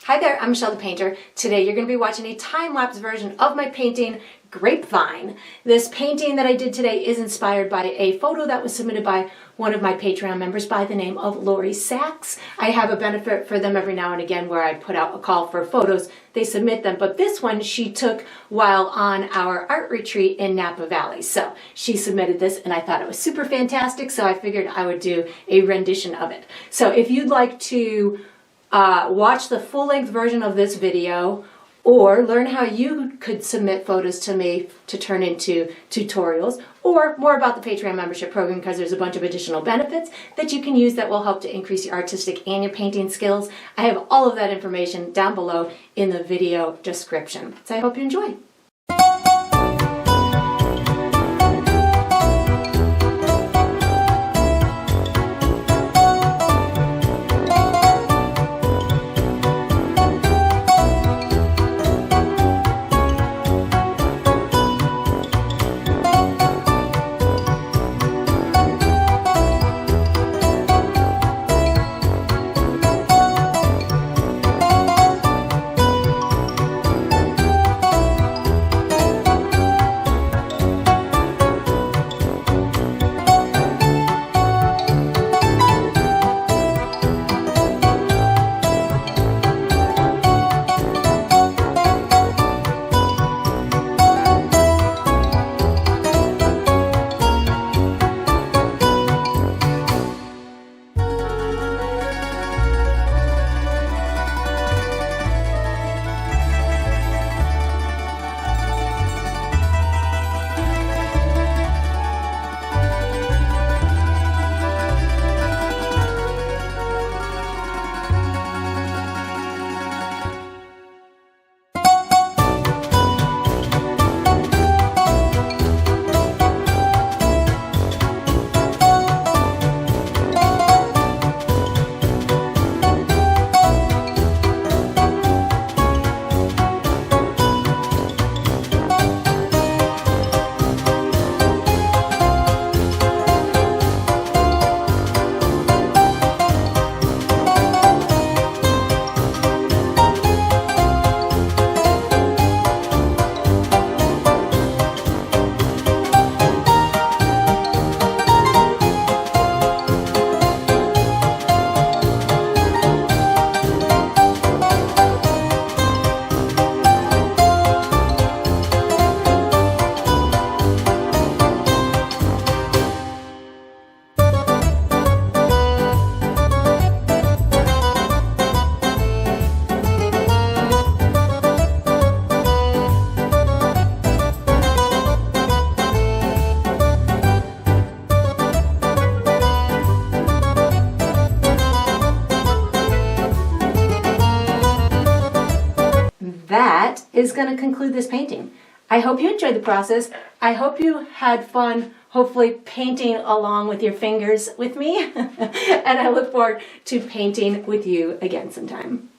Hi there, I'm Michelle the Painter. Today you're going to be watching a time-lapse version of my painting Grapevine. This painting that I did today is inspired by a photo that was submitted by one of my Patreon members by the name of Lori Sachs. I have a benefit for them every now and again where I put out a call for photos. They submit them, but this one she took while on our art retreat in Napa Valley. So she submitted this and I thought it was super fantastic, so I figured I would do a rendition of it. So if you'd like to watch the full-length version of this video or learn how you could submit photos to me to turn into tutorials, or more about the Patreon membership program, because there's a bunch of additional benefits that you can use that will help to increase your artistic and your painting skills. I have all of that information down below in the video description. So I hope you enjoy. That is going to conclude this painting. I hope you enjoyed the process. I hope you had fun, hopefully painting along with your fingers with me. And I look forward to painting with you again sometime.